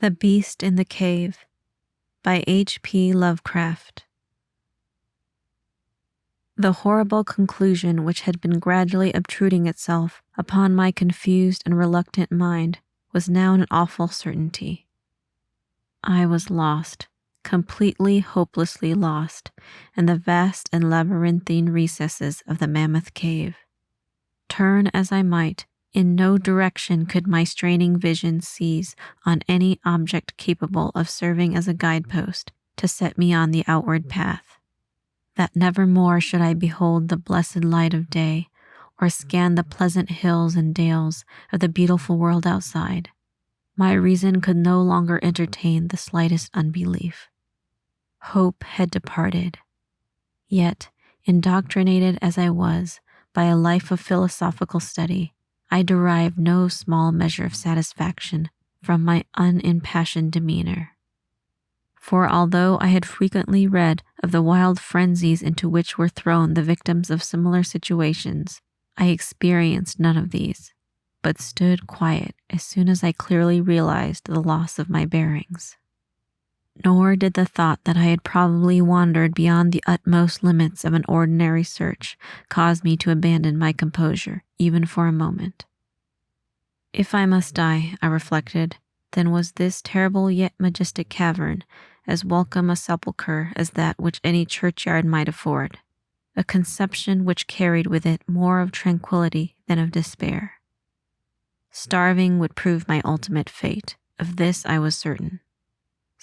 The Beast in the Cave by H.P. Lovecraft. The horrible conclusion which had been gradually obtruding itself upon my confused and reluctant mind was now an awful certainty. I was lost, completely hopelessly lost, in the vast and labyrinthine recesses of the Mammoth Cave. Turn as I might, in no direction could my straining vision seize on any object capable of serving as a guidepost to set me on the outward path. That never more should I behold the blessed light of day, or scan the pleasant hills and dales of the beautiful world outside. My reason could no longer entertain the slightest unbelief. Hope had departed. Yet, indoctrinated as I was by a life of philosophical study, I derived no small measure of satisfaction from my unimpassioned demeanor. For although I had frequently read of the wild frenzies into which were thrown the victims of similar situations, I experienced none of these, but stood quiet as soon as I clearly realized the loss of my bearings. Nor did the thought that I had probably wandered beyond the utmost limits of an ordinary search cause me to abandon my composure, even for a moment. If I must die, I reflected, then was this terrible yet majestic cavern as welcome a sepulchre as that which any churchyard might afford, a conception which carried with it more of tranquillity than of despair. Starving would prove my ultimate fate, of this I was certain.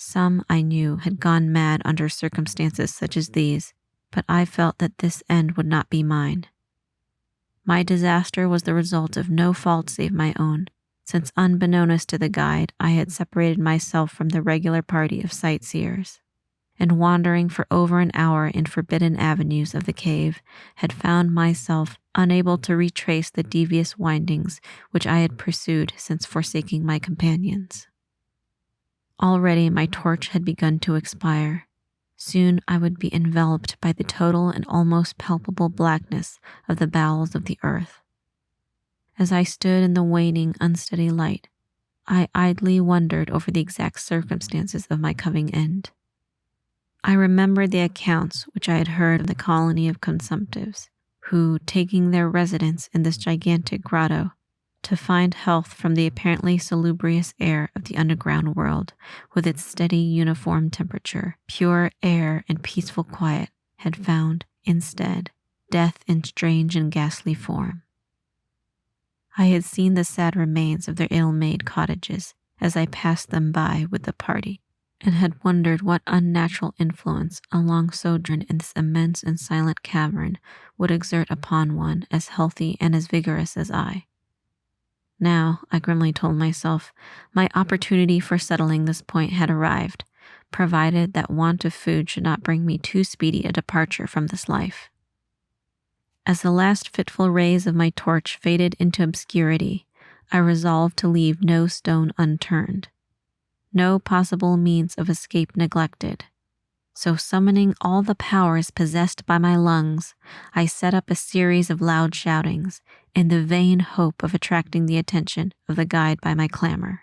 Some, I knew, had gone mad under circumstances such as these, but I felt that this end would not be mine. My disaster was the result of no fault save my own, since unbeknownst to the guide, I had separated myself from the regular party of sightseers, and wandering for over an hour in forbidden avenues of the cave, had found myself unable to retrace the devious windings which I had pursued since forsaking my companions. Already my torch had begun to expire. Soon I would be enveloped by the total and almost palpable blackness of the bowels of the earth. As I stood in the waning, unsteady light, I idly wondered over the exact circumstances of my coming end. I remembered the accounts which I had heard of the colony of consumptives, who, taking their residence in this gigantic grotto, to find health from the apparently salubrious air of the underground world, with its steady uniform temperature, pure air, and peaceful quiet, had found, instead, death in strange and ghastly form. I had seen the sad remains of their ill-made cottages as I passed them by with the party, and had wondered what unnatural influence a long sojourn in this immense and silent cavern would exert upon one as healthy and as vigorous as I. Now, I grimly told myself, my opportunity for settling this point had arrived, provided that want of food should not bring me too speedy a departure from this life. As the last fitful rays of my torch faded into obscurity, I resolved to leave no stone unturned, no possible means of escape neglected. So summoning all the powers possessed by my lungs, I set up a series of loud shoutings in the vain hope of attracting the attention of the guide by my clamor.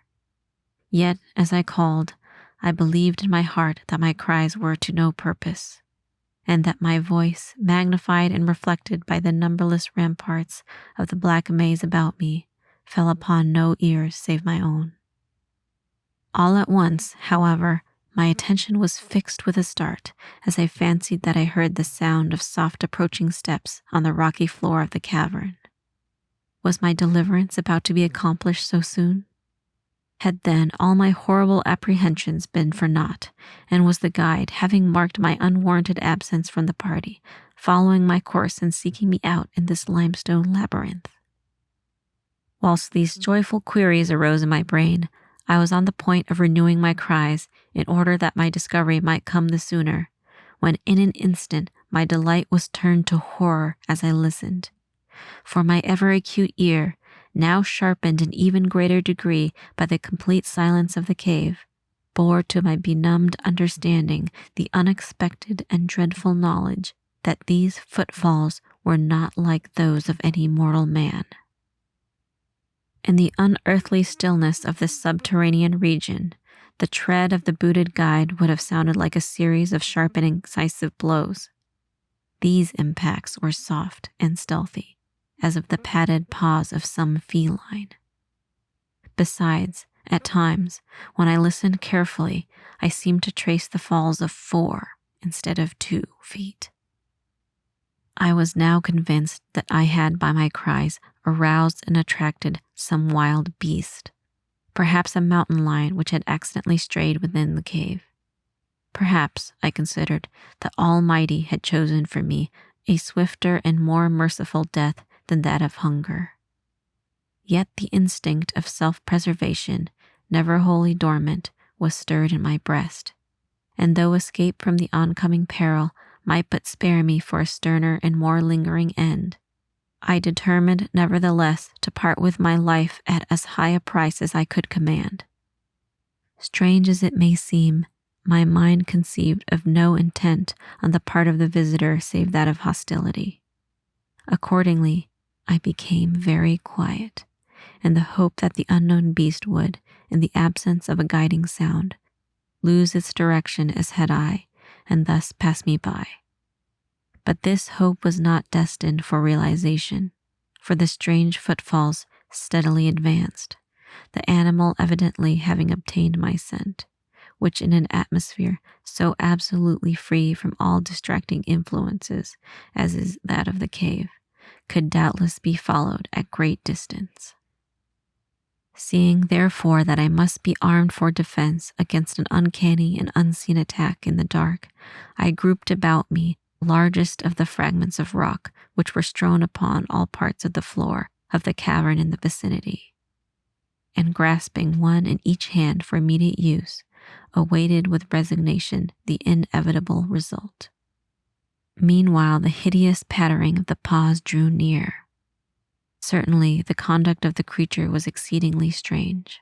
Yet, as I called, I believed in my heart that my cries were to no purpose, and that my voice, magnified and reflected by the numberless ramparts of the black maze about me, fell upon no ears save my own. All at once, however, my attention was fixed with a start as I fancied that I heard the sound of soft approaching steps on the rocky floor of the cavern. Was my deliverance about to be accomplished so soon? Had then all my horrible apprehensions been for naught, and was the guide, having marked my unwarranted absence from the party, following my course and seeking me out in this limestone labyrinth? Whilst these joyful queries arose in my brain, I was on the point of renewing my cries in order that my discovery might come the sooner, when in an instant my delight was turned to horror as I listened. For my ever-acute ear, now sharpened in even greater degree by the complete silence of the cave, bore to my benumbed understanding the unexpected and dreadful knowledge that these footfalls were not like those of any mortal man. In the unearthly stillness of this subterranean region, The tread of the booted guide would have sounded like a series of sharp and incisive blows. These impacts were soft and stealthy, as of the padded paws of some feline. Besides, at times, when I listened carefully, I seemed to trace the falls of 4 instead of 2 feet. I was now convinced that I had, by my cries, aroused and attracted some wild beast, perhaps a mountain lion which had accidentally strayed within the cave. Perhaps, I considered, the Almighty had chosen for me a swifter and more merciful death than that of hunger. Yet the instinct of self-preservation, never wholly dormant, was stirred in my breast, and though escape from the oncoming peril might but spare me for a sterner and more lingering end, I determined nevertheless to part with my life at as high a price as I could command. Strange as it may seem, my mind conceived of no intent on the part of the visitor save that of hostility. Accordingly, I became very quiet, in the hope that the unknown beast would, in the absence of a guiding sound, lose its direction as had I, and thus pass me by. But this hope was not destined for realization, for the strange footfalls steadily advanced, the animal evidently having obtained my scent, which in an atmosphere so absolutely free from all distracting influences as is that of the cave, could doubtless be followed at great distance. Seeing, therefore, that I must be armed for defense against an uncanny and unseen attack in the dark, I grouped about me the largest of the fragments of rock which were strewn upon all parts of the floor of the cavern in the vicinity, and grasping one in each hand for immediate use, awaited with resignation the inevitable result. Meanwhile, the hideous pattering of the paws drew near. Certainly, the conduct of the creature was exceedingly strange.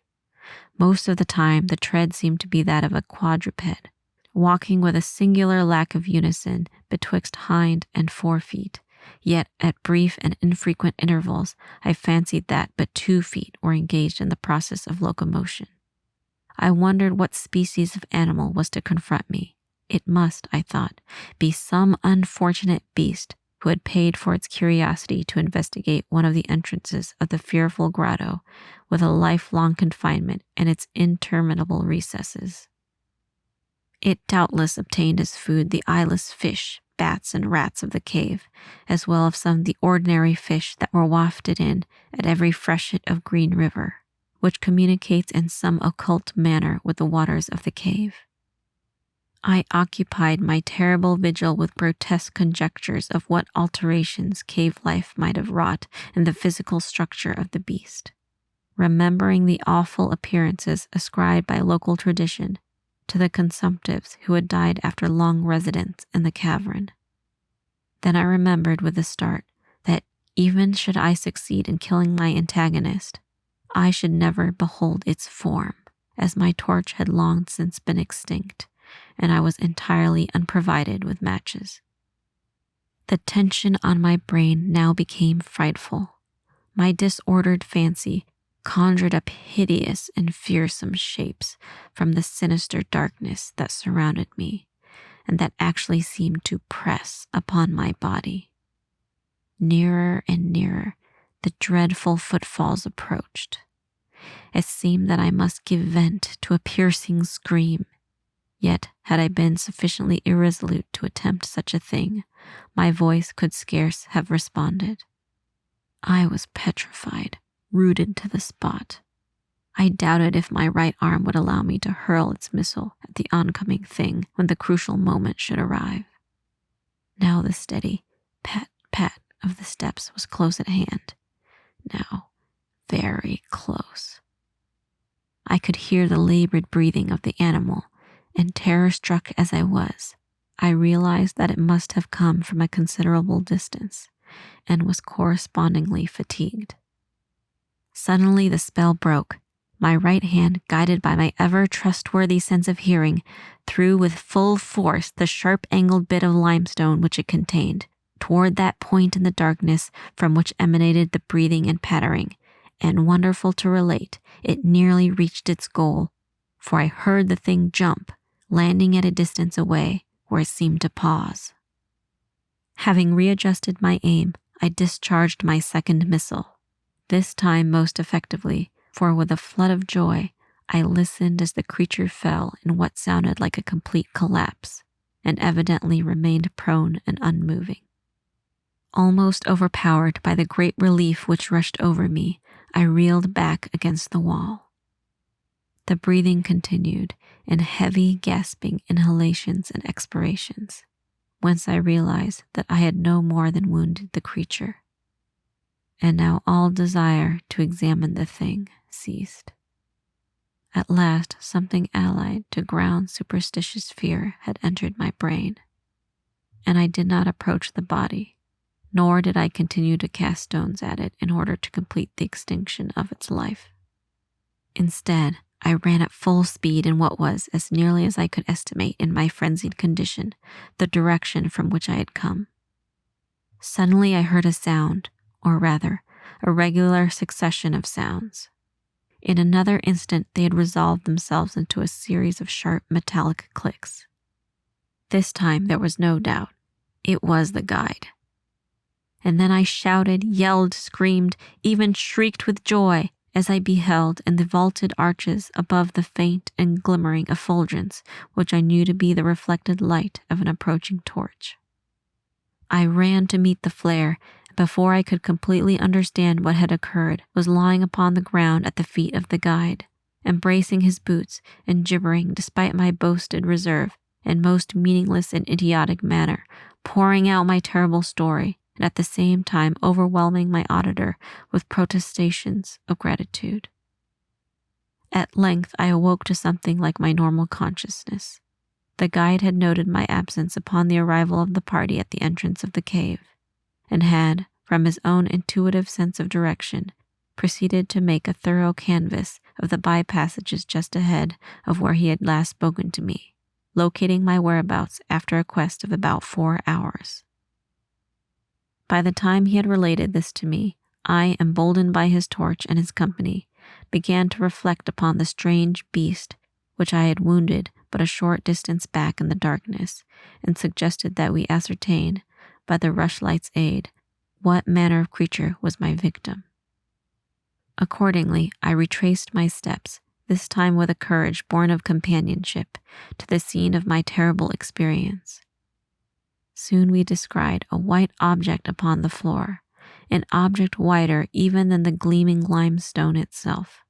Most of the time, the tread seemed to be that of a quadruped, walking with a singular lack of unison betwixt hind and 4 feet, yet at brief and infrequent intervals I fancied that but 2 feet were engaged in the process of locomotion. I wondered what species of animal was to confront me. It must, I thought, be some unfortunate beast who had paid for its curiosity to investigate one of the entrances of the fearful grotto with a lifelong confinement in its interminable recesses. It doubtless obtained as food the eyeless fish, bats, and rats of the cave, as well as some of the ordinary fish that were wafted in at every freshet of Green River, which communicates in some occult manner with the waters of the cave. I occupied my terrible vigil with grotesque conjectures of what alterations cave life might have wrought in the physical structure of the beast, remembering the awful appearances ascribed by local tradition to the consumptives who had died after long residence in the cavern. Then I remembered with a start that even should I succeed in killing my antagonist, I should never behold its form, as my torch had long since been extinct, and I was entirely unprovided with matches. The tension on my brain now became frightful. My disordered fancy conjured up hideous and fearsome shapes from the sinister darkness that surrounded me, and that actually seemed to press upon my body. Nearer and nearer, the dreadful footfalls approached. It seemed that I must give vent to a piercing scream. Yet, had I been sufficiently irresolute to attempt such a thing, my voice could scarce have responded. I was petrified, rooted to the spot. I doubted if my right arm would allow me to hurl its missile at the oncoming thing when the crucial moment should arrive. Now the steady pat, pat of the steps was close at hand. Now, very close. I could hear the labored breathing of the animal, and terror-struck as I was, I realized that it must have come from a considerable distance, and was correspondingly fatigued. Suddenly the spell broke. My right hand, guided by my ever-trustworthy sense of hearing, threw with full force the sharp-angled bit of limestone which it contained, toward that point in the darkness from which emanated the breathing and pattering, and wonderful to relate, it nearly reached its goal, for I heard the thing jump, landing at a distance away where it seemed to pause. Having readjusted my aim, I discharged my second missile, this time most effectively, for with a flood of joy, I listened as the creature fell in what sounded like a complete collapse, and evidently remained prone and unmoving. Almost overpowered by the great relief which rushed over me, I reeled back against the wall. The breathing continued in heavy, gasping inhalations and expirations, whence I realized that I had no more than wounded the creature. And now all desire to examine the thing ceased. At last, something allied to ground superstitious fear had entered my brain, and I did not approach the body, nor did I continue to cast stones at it in order to complete the extinction of its life. Instead, I ran at full speed in what was, as nearly as I could estimate in my frenzied condition, the direction from which I had come. Suddenly I heard a sound, or rather, a regular succession of sounds. In another instant, they had resolved themselves into a series of sharp metallic clicks. This time there was no doubt. It was the guide. And then I shouted, yelled, screamed, even shrieked with joy as I beheld in the vaulted arches above the faint and glimmering effulgence which I knew to be the reflected light of an approaching torch. I ran to meet the flare, and before I could completely understand what had occurred, was lying upon the ground at the feet of the guide, embracing his boots and gibbering despite my boasted reserve in most meaningless and idiotic manner, pouring out my terrible story, and at the same time overwhelming my auditor with protestations of gratitude. At length I awoke to something like my normal consciousness. The guide had noted my absence upon the arrival of the party at the entrance of the cave, and had, from his own intuitive sense of direction, proceeded to make a thorough canvass of the by-passages just ahead of where he had last spoken to me, locating my whereabouts after a quest of about 4 hours. By the time he had related this to me, I, emboldened by his torch and his company, began to reflect upon the strange beast which I had wounded but a short distance back in the darkness, and suggested that we ascertain, by the rushlight's aid, what manner of creature was my victim. Accordingly, I retraced my steps, this time with a courage born of companionship, to the scene of my terrible experience. Soon we descried a white object upon the floor, an object whiter even than the gleaming limestone itself.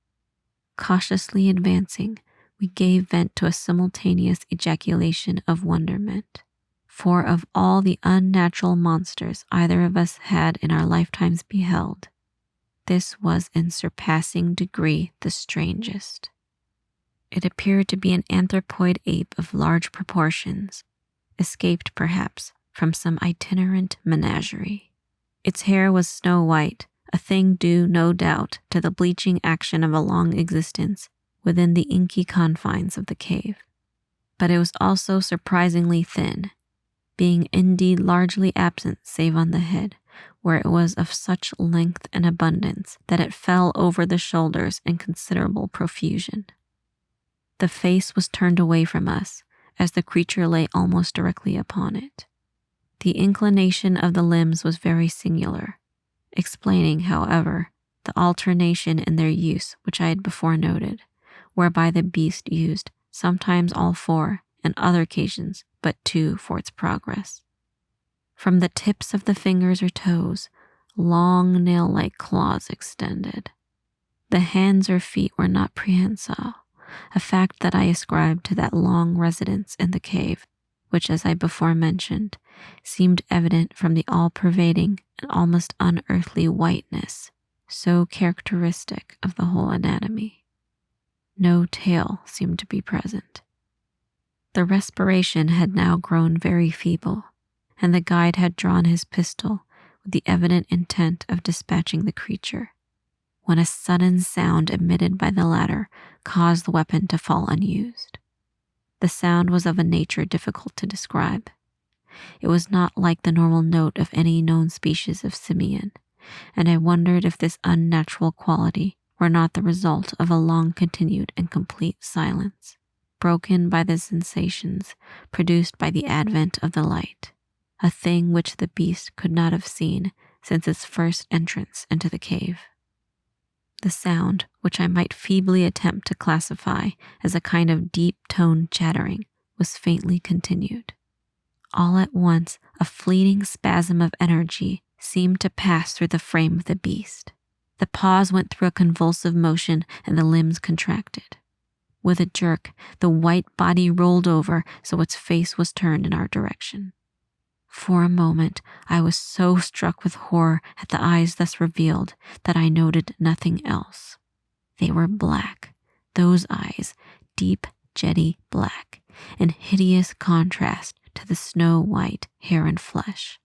Cautiously advancing, we gave vent to a simultaneous ejaculation of wonderment. For of all the unnatural monsters either of us had in our lifetimes beheld, this was in surpassing degree the strangest. It appeared to be an anthropoid ape of large proportions, escaped perhaps from some itinerant menagerie. Its hair was snow white, a thing due, no doubt, to the bleaching action of a long existence within the inky confines of the cave. But it was also surprisingly thin, being indeed largely absent save on the head, where it was of such length and abundance that it fell over the shoulders in considerable profusion. The face was turned away from us, as the creature lay almost directly upon it. The inclination of the limbs was very singular, explaining, however, the alternation in their use which I had before noted, whereby the beast used sometimes all 4, and other occasions but 2 for its progress. From the tips of the fingers or toes, long nail-like claws extended. The hands or feet were not prehensile, a fact that I ascribed to that long residence in the cave, which, as I before mentioned, seemed evident from the all-pervading and almost unearthly whiteness, so characteristic of the whole anatomy. No tail seemed to be present. The respiration had now grown very feeble, and the guide had drawn his pistol with the evident intent of dispatching the creature, when a sudden sound emitted by the latter caused the weapon to fall unused. The sound was of a nature difficult to describe. It was not like the normal note of any known species of simian, and I wondered if this unnatural quality were not the result of a long continued and complete silence, broken by the sensations produced by the advent of the light, a thing which the beast could not have seen since its first entrance into the cave. The sound, which I might feebly attempt to classify as a kind of deep-toned chattering, was faintly continued. All at once, a fleeting spasm of energy seemed to pass through the frame of the beast. The paws went through a convulsive motion and the limbs contracted. With a jerk, the white body rolled over so its face was turned in our direction. For a moment, I was so struck with horror at the eyes thus revealed that I noted nothing else. They were black, those eyes, deep, jetty black, in hideous contrast to the snow-white hair and flesh.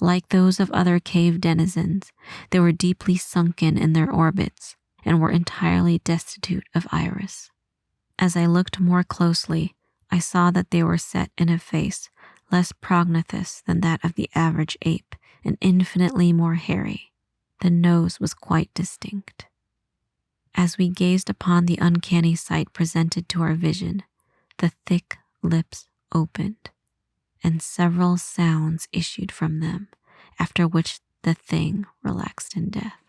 Like those of other cave denizens, they were deeply sunken in their orbits and were entirely destitute of iris. As I looked more closely, I saw that they were set in a face less prognathous than that of the average ape and infinitely more hairy. The nose was quite distinct. As we gazed upon the uncanny sight presented to our vision, the thick lips opened, and several sounds issued from them, after which the thing relaxed in death.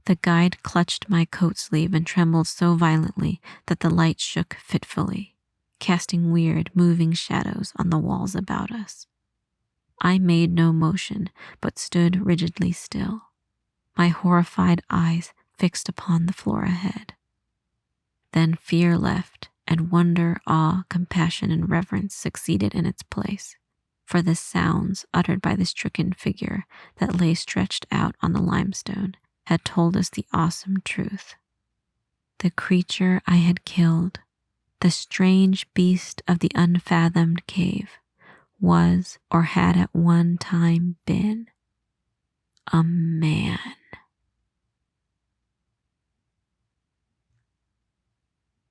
The guide clutched my coat sleeve and trembled so violently that the light shook fitfully, casting weird, moving shadows on the walls about us. I made no motion, but stood rigidly still, my horrified eyes fixed upon the floor ahead. Then fear left, and wonder, awe, compassion, and reverence succeeded in its place, for the sounds uttered by the stricken figure that lay stretched out on the limestone had told us the awesome truth. The creature I had killed, the strange beast of the unfathomed cave, was or had at one time been a man.